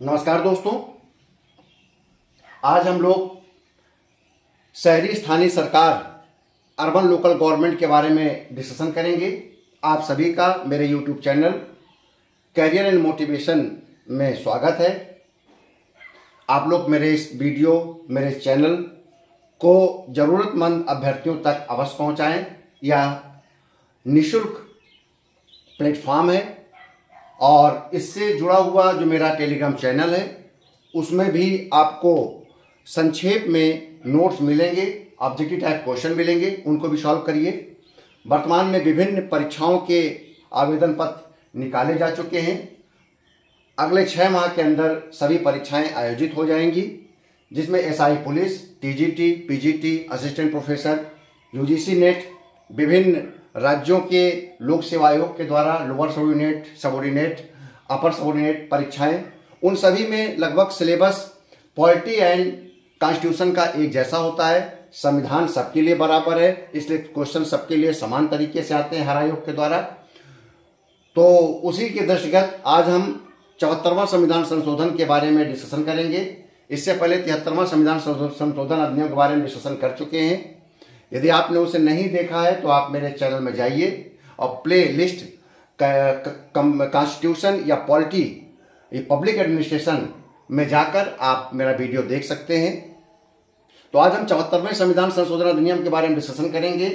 नमस्कार दोस्तों, आज हम लोग शहरी स्थानीय सरकार अर्बन लोकल गवर्नमेंट के बारे में डिस्कशन करेंगे। आप सभी का मेरे YouTube channel career and motivation में स्वागत है। आप लोग मेरे इस वीडियो, मेरे चैनल को ज़रूरतमंद अभ्यर्थियों तक अवश्य पहुंचाएं। यह निःशुल्क प्लेटफॉर्म है और इससे जुड़ा हुआ जो मेरा टेलीग्राम चैनल है उसमें भी आपको संक्षेप में नोट्स मिलेंगे, ऑब्जेक्टिव टाइप क्वेश्चन मिलेंगे, उनको भी सॉल्व करिए। वर्तमान में विभिन्न परीक्षाओं के आवेदन पत्र निकाले जा चुके हैं। अगले 6 माह के अंदर सभी परीक्षाएं आयोजित हो जाएंगी, जिसमें SI police, TGT, PGT, assistant professor, UGC net, विभिन्न राज्यों के लोक सेवा आयोग के द्वारा लोअर सबऑर्डिनेट, सबऑर्डिनेट, अपर सबऑर्डिनेट परीक्षाएं, उन सभी में लगभग सिलेबस पॉलिटी एंड कॉन्स्टिट्यूशन का एक जैसा होता है। संविधान सबके लिए बराबर है, इसलिए क्वेश्चन सबके लिए समान तरीके से आते हैं हर आयोग के द्वारा। तो उसी के दृष्टिगत आज हम 74वां संविधान संशोधन के बारे में डिस्कशन करेंगे। इससे पहले 73वां संविधान संशोधन अधिनियम के बारे में डिस्कशन कर चुके हैं। यदि आपने उसे नहीं देखा है तो आप मेरे चैनल में जाइए और प्ले लिस्ट कॉन्स्टिट्यूशन या पॉलिटी, ये पब्लिक एडमिनिस्ट्रेशन में जाकर आप मेरा वीडियो देख सकते हैं। तो आज हम 74वें संविधान संशोधन अधिनियम के बारे में डिस्कशन करेंगे।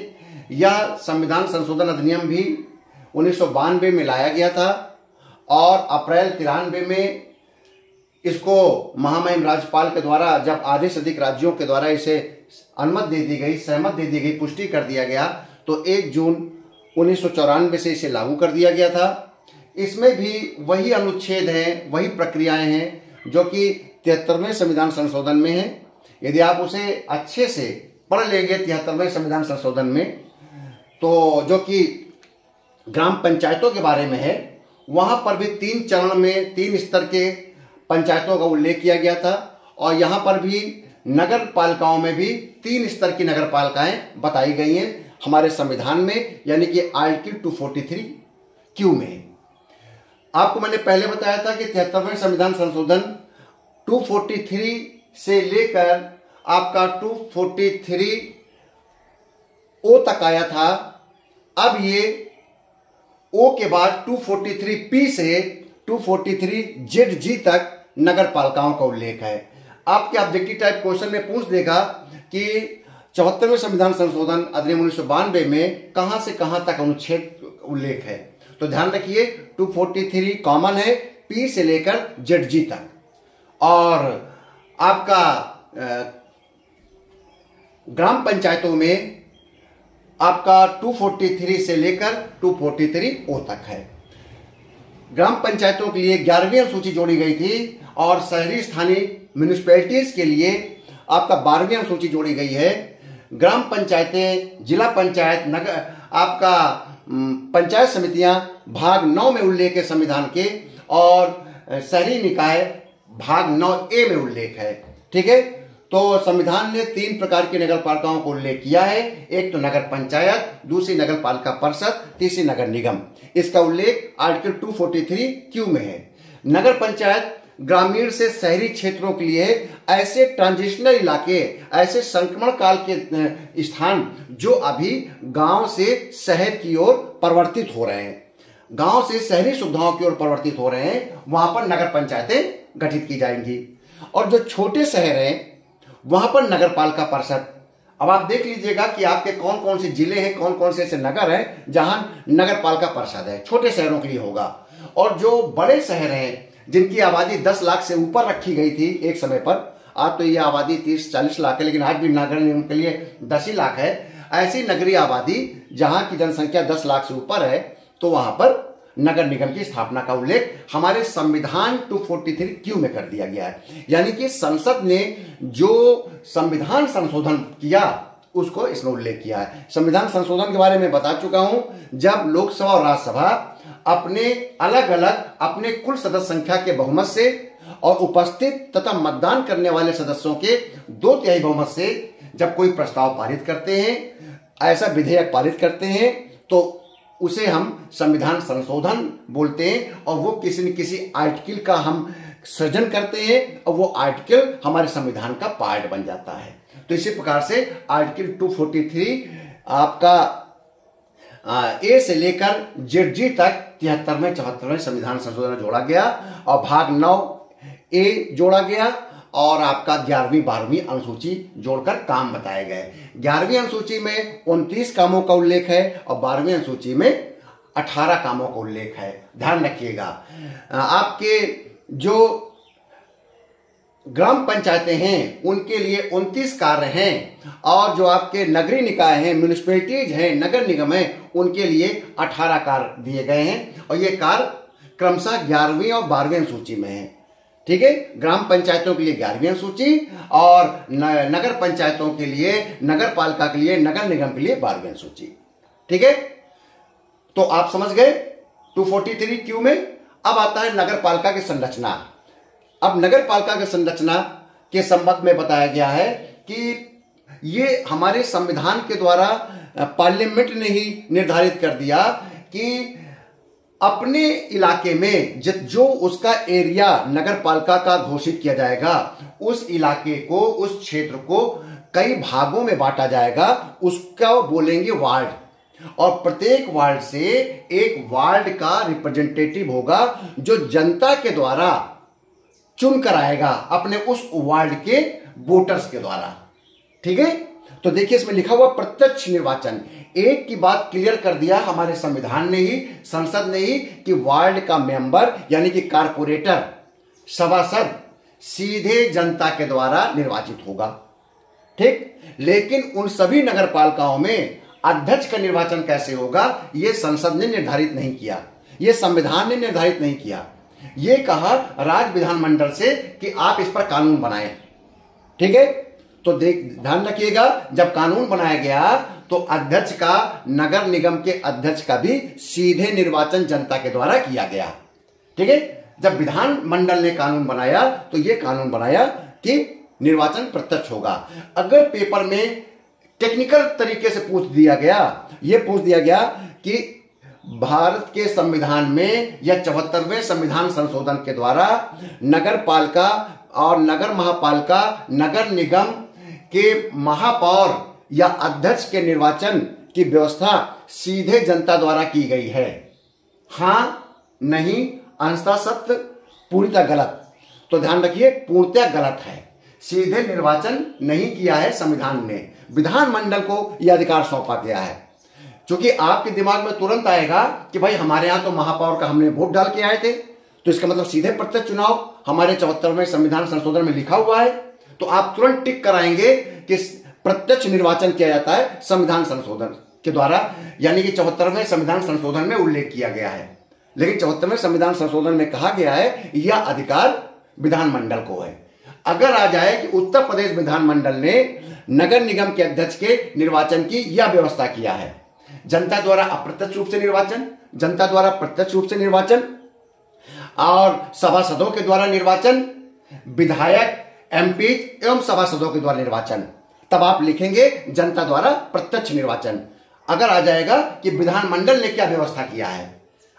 यह संविधान संशोधन अधिनियम भी 1992 में लाया गया था और अप्रैल 93 में इसको महामहिम राज्यपाल के द्वारा जब आधे से अधिक राज्यों के द्वारा इसे अनुमति दे दी गई, सहमत दे दी गई, पुष्टि कर दिया गया, तो 1 जून 1994 से इसे लागू कर दिया गया था। इसमें भी वही अनुच्छेद हैं, वही प्रक्रियाएं हैं जो कि 73वें संविधान संशोधन में हैं। यदि आप उसे अच्छे से पढ़ लेंगे 73वें संविधान संशोधन में, तो जो कि ग्राम पंचायतों के बारे में है, वहां पर भी 3 चरण में 3 स्तर के पंचायतों का उल्लेख किया गया था और यहां पर भी नगर पालिकाओं में भी 3 स्तर की नगर पालिकाएं बताई गई हैं हमारे संविधान में, यानी कि आर्टिकल 243 क्यू में। आपको मैंने पहले बताया था कि 73वें संविधान संशोधन 243 से लेकर आपका 243 ओ तक आया था। अब ये ओ के बाद 243 पी से 243 जेड जी तक नगर पालिकाओं का उल्लेख है। आपके ऑब्जेक्टिव टाइप क्वेश्चन में पूछ देगा कि 74वें संविधान संशोधन अधिनियम 1992 में कहां से कहां तक अनुच्छेद उल्लेख है। तो ध्यान रखिए 243 कॉमन है, पी से लेकर जेड जी तक। और आपका ग्राम पंचायतों में आपका 243 से लेकर 243 ओ तक है। ग्राम पंचायतों के लिए 11वीं अनुसूची जोड़ी गई थी और शहरी स्थानीय म्यूनिसिपैलिटीज के लिए आपका 12वीं अनुसूची जोड़ी गई है। ग्राम पंचायतें, जिला पंचायत, नगर, आपका पंचायत समितियां भाग 9 में उल्लेख है संविधान के, और शहरी निकाय भाग 9A में उल्लेख है। ठीक है, तो संविधान ने 3 प्रकार की नगर पालिकाओं को उल्लेख किया है। एक तो नगर पंचायत, दूसरी नगर पालिका परिषद, तीसरी नगर निगम। इसका उल्लेख आर्टिकल 243 क्यू में है। नगर पंचायत ग्रामीण से शहरी क्षेत्रों के लिए ऐसे ट्रांजिशनल इलाके, ऐसे संक्रमण काल के स्थान जो अभी गांव से शहर की ओर परिवर्तित हो रहे हैं, गांव से शहरी सुविधाओं की ओर परिवर्तित हो रहे हैं, वहां पर नगर पंचायतें गठित की जाएंगी। और जो छोटे शहर हैं वहां पर नगर पालिका परिषद। अब आप देख लीजिएगा कि आपके कौन कौन से जिले हैं, कौन कौन से ऐसे नगर हैं जहां नगर पालिका परिषद है, छोटे शहरों के लिए होगा। और जो बड़े शहर हैं जिनकी आबादी 10 लाख से ऊपर रखी गई थी एक समय पर, आज तो ये आबादी 30-40 लाख है, लेकिन आज भी नगर निगम के लिए 10 ही लाख है। ऐसी नगरीय आबादी जहां की जनसंख्या 10 लाख से ऊपर है, तो वहां पर नगर निगम की स्थापना का उल्लेख हमारे संविधान 243 क्यू में कर दिया गया है। यानी कि संसद ने जो संविधान संशोधन किया उसको इसमें उल्लेख किया है। संविधान संशोधन के बारे में बता चुका हूं। जब लोकसभा और राज्यसभा अपने अलग अलग अपने कुल सदस्य संख्या के बहुमत से और उपस्थित तथा मतदान करने वाले सदस्यों के 2/3 बहुमत से जब कोई प्रस्ताव पारित करते हैं, ऐसा विधेयक पारित करते हैं, तो उसे हम संविधान संशोधन बोलते हैं। और वो किसी न किसी आर्टिकल का हम सृजन करते हैं और वो आर्टिकल हमारे संविधान का पार्ट बन जाता है। तो इसी प्रकार से आर्टिकल 243 आपका ए से लेकर जेड तक 73वें 74वें संविधान संशोधन जोड़ा गया और भाग 9 ए जोड़ा गया और आपका 11वीं 12वीं अनुसूची जोड़कर काम बताए गए। 11वीं अनुसूची में 29 कामों का उल्लेख है और 12वीं अनुसूची में 18 कामों का उल्लेख है। ध्यान रखिएगा, आपके जो ग्राम पंचायतें हैं उनके लिए 29 कार्य हैं और जो आपके नगरीय निकाय हैं, म्यूनिसिपैलिटीज हैं, नगर निगम हैं, उनके लिए 18 कार्य दिए गए हैं और ये कार्य क्रमशः 11वीं और 12वीं अनुसूची में है। ठीक है, ग्राम पंचायतों के लिए 11वीं अनुसूची और नगर पंचायतों के लिए, नगर पालिका के लिए, नगर निगम के लिए 12वीं अनुसूची। ठीक है, तो आप समझ गए 243 क्यू में। अब आता है नगर पालिका की संरचना। अब नगर पालिका की संरचना के संबंध में बताया गया है कि ये हमारे संविधान के द्वारा पार्लियामेंट ने ही निर्धारित कर दिया कि अपने इलाके में जो उसका एरिया नगर पालिका का घोषित किया जाएगा, उस इलाके को, उस क्षेत्र को कई भागों में बांटा जाएगा, उसका बोलेंगे वार्ड और प्रत्येक वार्ड से एक वार्ड का रिप्रेजेंटेटिव होगा जो जनता के द्वारा चुन कर आएगा अपने उस वार्ड के वोटर्स के द्वारा। ठीक है, तो देखिए इसमें लिखा हुआ प्रत्यक्ष निर्वाचन। एक की बात क्लियर कर दिया हमारे संविधान ने ही, संसद ने ही, कि वार्ड का मेंबर यानी कि कारपोरेटर, सभासद सीधे जनता के द्वारा निर्वाचित होगा। ठीक, लेकिन उन सभी नगर पालिकाओं में अध्यक्ष का निर्वाचन कैसे होगा यह संसद ने निर्धारित नहीं किया, यह संविधान ने निर्धारित नहीं किया। ये कहा राज्य विधानमंडल से कि आप इस पर कानून बनाएं। ठीक है, तो ध्यान रखिएगा, जब कानून बनाया गया तो अध्यक्ष का, नगर निगम के अध्यक्ष का भी सीधे निर्वाचन जनता के द्वारा किया गया। ठीक है, जब विधानमंडल ने कानून बनाया तो यह कानून बनाया कि निर्वाचन प्रत्यक्ष होगा। अगर पेपर में टेक्निकल तरीके से पूछ दिया गया कि भारत के संविधान में या 74वें संविधान संशोधन के द्वारा नगर पालिका और नगर महापालिका, नगर निगम के महापौर या अध्यक्ष के निर्वाचन की व्यवस्था सीधे जनता द्वारा की गई है। हां, नहीं, अंशतः सत्य, पूर्णतः गलत। तो ध्यान रखिए, पूर्णतः गलत है। सीधे निर्वाचन नहीं किया है संविधान में, विधानमंडल को यह अधिकार सौंपा गया है। क्योंकि आपके दिमाग में तुरंत आएगा कि भाई हमारे यहां तो महापौर का हमने वोट डाल के आए थे, तो इसका मतलब सीधे प्रत्यक्ष चुनाव हमारे 74वें संविधान संशोधन में लिखा हुआ है, तो आप तुरंत टिक कराएंगे कि प्रत्यक्ष निर्वाचन किया जाता है संविधान संशोधन के द्वारा, यानी कि 74वें संविधान संशोधन में उल्लेख किया गया है। लेकिन 74वें संविधान संशोधन में कहा गया है यह अधिकार विधानमंडल को है। अगर आ जाए कि उत्तर प्रदेश विधानमंडल ने नगर निगम के अध्यक्ष के निर्वाचन की यह व्यवस्था किया है, जनता द्वारा अप्रत्यक्ष रूप से निर्वाचन, जनता द्वारा प्रत्यक्ष रूप से निर्वाचन और सभासदों के द्वारा निर्वाचन, विधायक, एमपी एवं सभासदों के द्वारा निर्वाचन, तब आप लिखेंगे जनता द्वारा प्रत्यक्ष निर्वाचन। अगर आ जाएगा कि विधानमंडल ने क्या व्यवस्था किया है,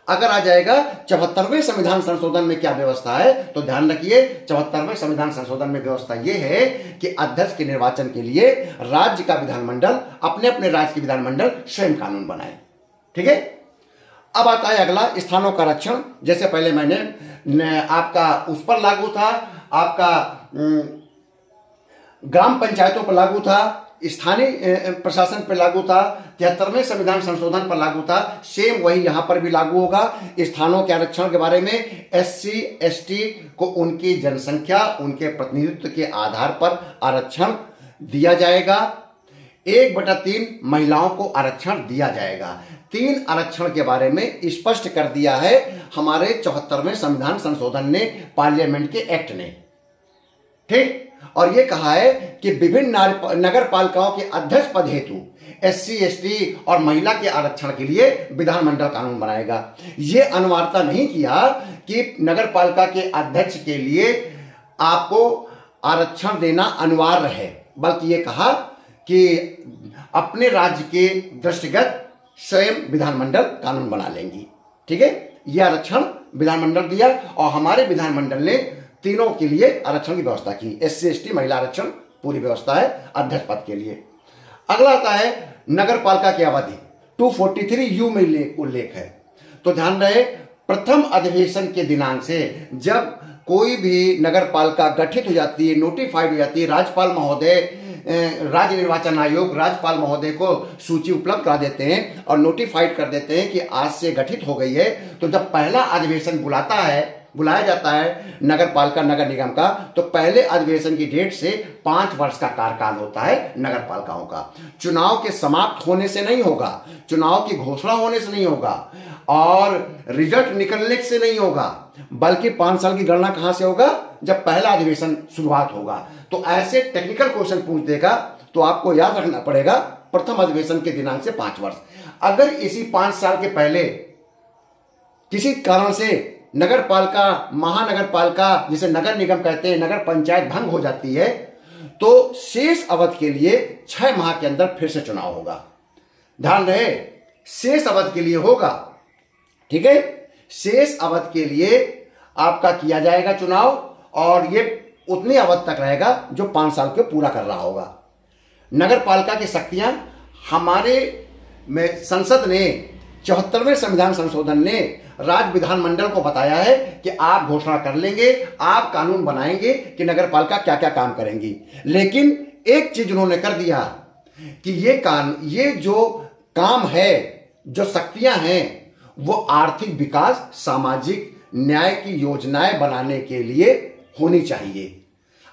अगर आ जाएगा 74वें संविधान संशोधन में क्या व्यवस्था है, तो ध्यान रखिए 74वें संविधान संशोधन में व्यवस्था यह है कि अध्यक्ष के निर्वाचन के लिए राज्य का विधानमंडल अपने अपने राज्य के विधानमंडल स्वयं कानून बनाए। ठीक है, अब आता है अगला, स्थानों का आरक्षण। जैसे पहले मैंने आपका उस पर लागू था, आपका ग्राम पंचायतों पर लागू था, स्थानीय प्रशासन पर लागू था, 73वें संविधान संशोधन पर लागू था, सेम वही यहां पर भी लागू होगा। स्थानों के आरक्षण के बारे में एससी एसटी को उनकी जनसंख्या, उनके प्रतिनिधित्व के आधार पर आरक्षण दिया जाएगा। 1/3 महिलाओं को आरक्षण दिया जाएगा। 3 आरक्षण के बारे में स्पष्ट कर दिया है हमारे 74वें संविधान संशोधन ने, पार्लियामेंट के एक्ट ने। ठीक, और यह कहा है कि विभिन्न नगर पालिकाओं के अध्यक्ष पद हेतु एससी एसटी और महिला के आरक्षण के लिए विधानमंडल कानून बनाएगा। यह अनिवार्यता नहीं किया कि नगर पालिका के अध्यक्ष के लिए आपको आरक्षण देना अनिवार्य है, बल्कि यह कहा कि अपने राज्य के दृष्टिगत स्वयं विधानमंडल कानून बना लेंगी। ठीक है, यह आरक्षण विधानमंडल दिया और हमारे विधानमंडल ने तीनों के लिए आरक्षण की व्यवस्था की। SC ST महिला आरक्षण पूरी व्यवस्था है अध्यक्ष पद के लिए। अगला आता है नगर पालिका की अवधि, 243U में उल्लेख है। तो ध्यान रहे, प्रथम अधिवेशन के दिनांक से जब कोई भी नगर पालिका गठित हो जाती है, नोटिफाइड हो जाती है, राज्यपाल महोदय, राज्य निर्वाचन आयोग राज्यपाल महोदय को सूची उपलब्ध करा देते हैं और नोटिफाइड कर देते हैं कि आज से गठित हो गई है। तो जब पहला अधिवेशन बुलाया जाता है नगर पालिका नगर निगम का, तो पहले अधिवेशन की डेट से 5 वर्ष का कार्यकाल होता है नगर पालिकाओं का। चुनाव के समाप्त होने से नहीं होगा, चुनाव की घोषणा होने से नहीं होगा और रिजल्ट निकलने से नहीं होगा, बल्कि 5 साल की गणना कहां से होगा, जब पहला अधिवेशन शुरुआत होगा। तो ऐसे टेक्निकल क्वेश्चन पूछ देगा तो आपको याद रखना पड़ेगा प्रथम अधिवेशन के दिनांक से 5 वर्ष। अगर इसी 5 साल के पहले किसी कारण से नगर पालिका, महानगर पालिका जिसे नगर निगम कहते हैं, नगर पंचायत भंग हो जाती है, तो शेष अवधि के लिए 6 माह के अंदर फिर से चुनाव होगा। ध्यान रहे, शेष अवधि के लिए होगा, ठीक है। शेष अवधि के लिए आपका किया जाएगा चुनाव और ये उतनी अवधि तक रहेगा जो 5 साल के पूरा कर रहा होगा। नगर पालिका की शक्तियां हमारे में संसद ने 74वें संविधान संशोधन ने राज्य विधानमंडल को बताया है कि आप घोषणा कर लेंगे, आप कानून बनाएंगे कि नगर पालिका क्या क्या काम करेंगी। लेकिन एक चीज उन्होंने कर दिया कि ये जो काम है, जो शक्तियां हैं, वो आर्थिक विकास, सामाजिक न्याय की योजनाएं बनाने के लिए होनी चाहिए।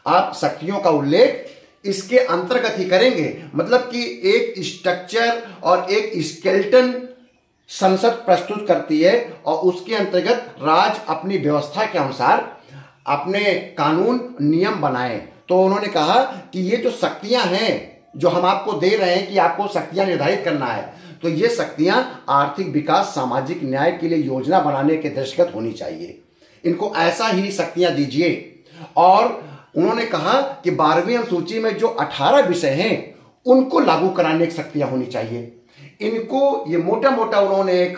आप शक्तियों का उल्लेख इसके अंतर्गत ही करेंगे, मतलब कि एक स्ट्रक्चर और एक स्केलेटन संसद प्रस्तुत करती है और उसके अंतर्गत राज्य अपनी व्यवस्था के अनुसार अपने कानून नियम बनाए। तो उन्होंने कहा कि ये जो शक्तियां हैं जो हम आपको दे रहे हैं कि आपको शक्तियां निर्धारित करना है, तो ये शक्तियां आर्थिक विकास, सामाजिक न्याय के लिए योजना बनाने के दृष्टिगत होनी चाहिए। इनको ऐसा ही शक्तियां दीजिए। और उन्होंने कहा कि 12वीं अनुसूची में जो 18 विषय हैं उनको लागू कराने की शक्तियां होनी चाहिए। इनको ये मोटा मोटा उन्होंने एक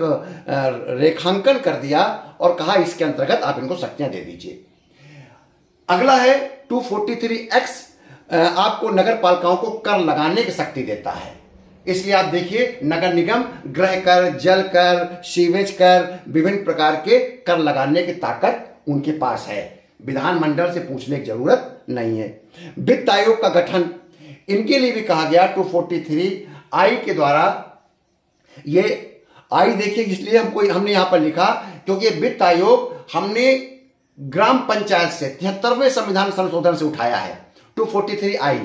रेखांकन कर दिया और कहा इसके अंतर्गत आप इनको शक्तियां दे दीजिए। अगला है 243X, आपको नगर पालिकाओं को कर लगाने की शक्ति देता है। इसलिए आप देखिए, नगर निगम गृह कर, जल कर, सीवेज कर, विभिन्न प्रकार के कर लगाने की ताकत उनके पास है। विधानमंडल से पूछने की जरूरत नहीं है। वित्त आयोग का गठन इनके लिए भी कहा गया 243I के द्वारा। ये आई देखिए, इसलिए हमने यहां पर लिखा क्योंकि वित्त आयोग हमने ग्राम पंचायत से 73वें संविधान संशोधन से उठाया है 243I।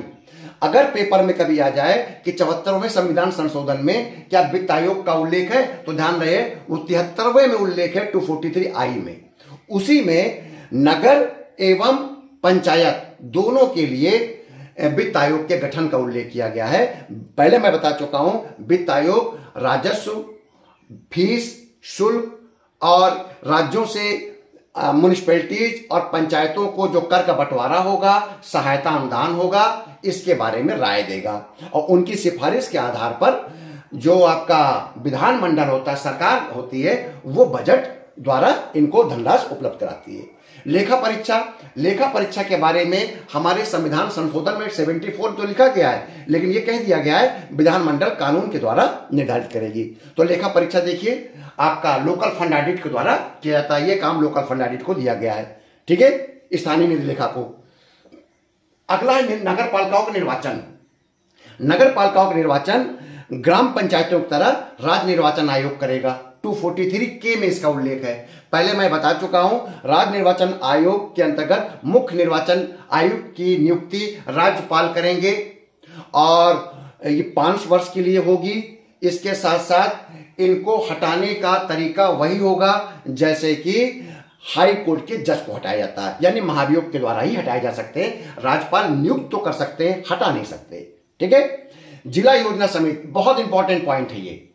अगर पेपर में कभी आ जाए कि 74वें संविधान संशोधन में क्या वित्त आयोग का उल्लेख है, तो ध्यान रहे वो 73वें में उल्लेख है 243I में। उसी में नगर एवं पंचायत दोनों के लिए वित्त आयोग के गठन का उल्लेख किया गया है। पहले मैं बता चुका हूं, वित्त आयोग राजस्व, फीस, शुल्क और राज्यों से म्युनिसिपैलिटीज और पंचायतों को जो कर का बंटवारा होगा, सहायता अनुदान होगा, इसके बारे में राय देगा और उनकी सिफारिश के आधार पर जो आपका विधानमंडल होता है, सरकार होती है, वो बजट द्वारा इनको धनराशि उपलब्ध कराती है। लेखा परीक्षा के बारे में हमारे संविधान संशोधन में 74 तो लिखा गया है, लेकिन यह कह दिया गया है विधानमंडल कानून के द्वारा निर्धारित करेगी। तो लेखा परीक्षा देखिए आपका लोकल फंड ऑडिट के द्वारा किया जाता है। यह काम लोकल फंड ऑडिट को दिया गया है, ठीक है, स्थानीय निधि लेखा को। अगला है नगर पालिकाओं का निर्वाचन। नगर पालिकाओं का निर्वाचन ग्राम पंचायतों की तरह राज्य निर्वाचन आयोग करेगा। 243K में इसका उल्लेख है। पहले मैं बता चुका हूं, राज्य निर्वाचन आयोग के अंतर्गत मुख्य निर्वाचन आयुक्त की नियुक्ति राज्यपाल करेंगे और ये 5 वर्ष के लिए होगी। इसके साथ साथ इनको हटाने का तरीका वही होगा जैसे कि हाई कोर्ट के जज को हटाया जाता है, यानी महाभियोग के द्वारा ही हटाए जा सकते हैं। राज्यपाल नियुक्त तो कर सकते हैं, हटा नहीं सकते, ठीक है। जिला योजना समिति बहुत इंपॉर्टेंट पॉइंट है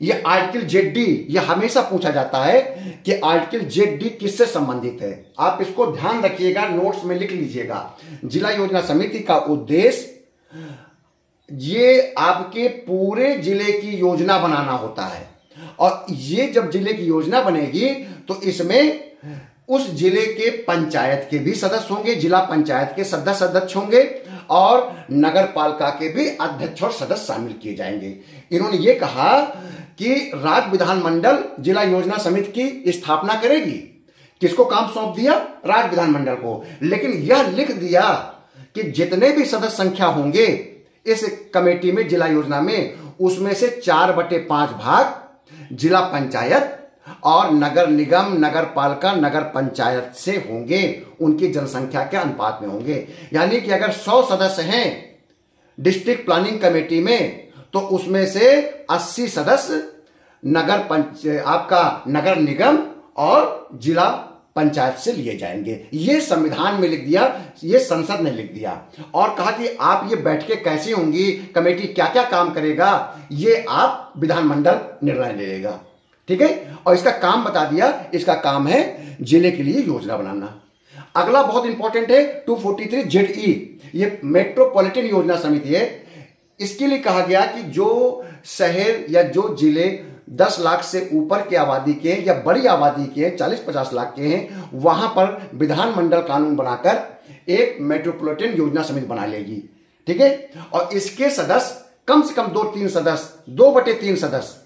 ये आर्टिकल ZD, ये हमेशा पूछा जाता है कि आर्टिकल ZD किससे संबंधित है। आप इसको ध्यान रखिएगा, नोट्स में लिख लीजिएगा। जिला योजना समिति का उद्देश्य ये आपके पूरे जिले की योजना बनाना होता है और ये जब जिले की योजना बनेगी तो इसमें उस जिले के पंचायत के भी सदस्य होंगे, जिला पंचायत के सदस्य होंगे और नगर पालिका के भी अध्यक्ष और सदस्य शामिल किए जाएंगे। इन्होंने ये कहा कि राज्य विधानमंडल जिला योजना समिति की स्थापना करेगी। किसको काम सौंप दिया? राज्य विधानमंडल को। लेकिन यह लिख दिया कि जितने भी सदस्य संख्या होंगे इस कमेटी में, जिला योजना में, उसमें से 4/5 भाग जिला पंचायत और नगर निगम, नगर पालिका, नगर पंचायत से होंगे, उनकी जनसंख्या के अनुपात में होंगे। यानी कि अगर 100 सदस्य हैं डिस्ट्रिक्ट प्लानिंग कमेटी में, तो उसमें से 80 सदस्य आपका नगर निगम और जिला पंचायत से लिए जाएंगे। ये संविधान में लिख दिया, ये संसद ने लिख दिया और कहा कि आप ये बैठकें कैसी होंगी, कमेटी क्या क्या काम करेगा, ये आप विधानमंडल निर्णय ले लेगा। ठीक है, और इसका काम बता दिया, इसका काम है जिले के लिए योजना बनाना। अगला बहुत इंपॉर्टेंट है 243 ZE, ये मेट्रोपॉलिटन योजना समिति है। इसके लिए कहा गया कि जो शहर या जो जिले 10 लाख से ऊपर की आबादी के या बड़ी आबादी के 40-50 लाख के हैं, वहां पर विधानमंडल कानून बनाकर एक मेट्रोपॉलिटन योजना समिति बना लेगी। ठीक है, और इसके सदस्य कम से कम 2/3 सदस्य, 2/3 सदस्य,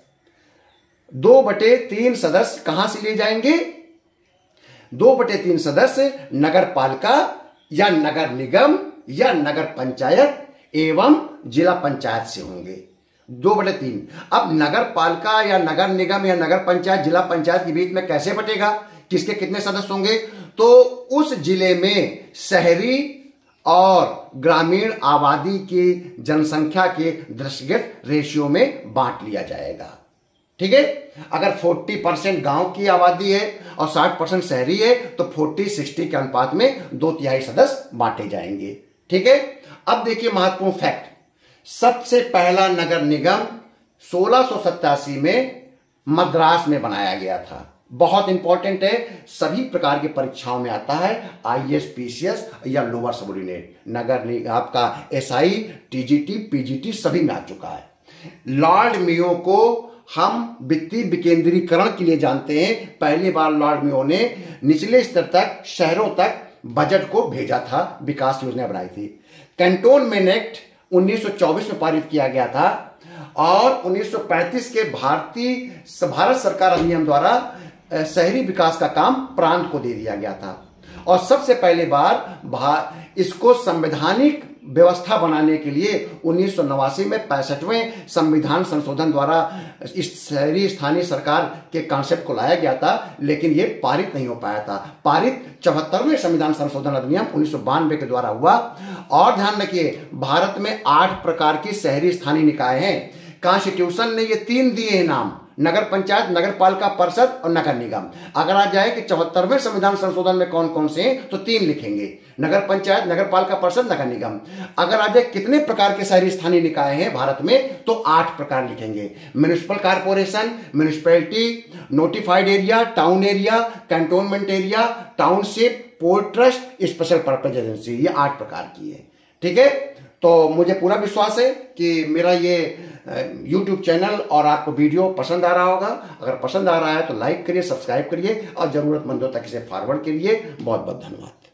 2/3 सदस्य कहां से लिए जाएंगे? 2/3 सदस्य नगर पालिका या नगर निगम या नगर पंचायत एवं जिला पंचायत से होंगे। 2/3। अब नगर पालिका या नगर निगम या नगर पंचायत, जिला पंचायत के बीच में कैसे बटेगा, किसके कितने सदस्य होंगे? तो उस जिले में शहरी और ग्रामीण आबादी की जनसंख्या के दृष्टिगत रेशियो में बांट लिया जाएगा। ठीक है, अगर 40% गांव की आबादी है और 60% शहरी है, तो 40-60 के अनुपात में 2/3 सदस्य बांटे जाएंगे। ठीक है, अब देखिए महत्वपूर्ण फैक्ट। सबसे पहला नगर निगम 1687 में मद्रास में बनाया गया था। बहुत इंपॉर्टेंट है, सभी प्रकार की परीक्षाओं में आता है, IAS, PCS या लोअर सबऑर्डिनेट। नगर निगम आपका SI, TGT, PGT सभी में आ चुका है। लॉर्ड मेयो को हम वित्तीय विकेंद्रीकरण के लिए जानते हैं। पहली बार लॉर्ड मेयो ने निचले स्तर तक, शहरों तक बजट को भेजा था, विकास योजना बनाई थी। कैंटोनमेंट एक्ट 1924 में पारित किया गया था और 1935 के भारत सरकार अधिनियम द्वारा शहरी विकास का काम प्रांत को दे दिया गया था। और सबसे पहली बार इसको संवैधानिक व्यवस्था बनाने के लिए 1989 में 65वें संविधान संशोधन द्वारा इस शहरी स्थानीय सरकार के कॉन्सेप्ट को लाया गया था, लेकिन ये पारित नहीं हो पाया था। पारित 74वें संविधान संशोधन अधिनियम 1992 के द्वारा हुआ। और ध्यान रखिए, भारत में 8 प्रकार की शहरी स्थानीय निकाय हैं। कॉन्स्टिट्यूशन ने ये 3 दिए हैं नाम, नगर पंचायत, नगर पालिका परिषद और नगर निगम। अगर आ जाए कि 74वें संविधान संशोधन में कौन कौन से हैं, तो 3 लिखेंगे, नगर पंचायत, नगर पालिका परिषद, नगर निगम। अगर आ जाए कितने प्रकार के शहरी स्थानीय निकाय हैं भारत में, तो 8 प्रकार लिखेंगे। Municipal corporation, municipality, notified area, town area, cantonment area, township, port trust, special purpose agency, ये 8 प्रकार की है। ठीक है, तो मुझे पूरा विश्वास है कि मेरा ये YouTube चैनल और आपको वीडियो पसंद आ रहा होगा। अगर पसंद आ रहा है तो लाइक करिए, सब्सक्राइब करिए और जरूरतमंदों तक इसे फॉरवर्ड करिए। बहुत बहुत धन्यवाद।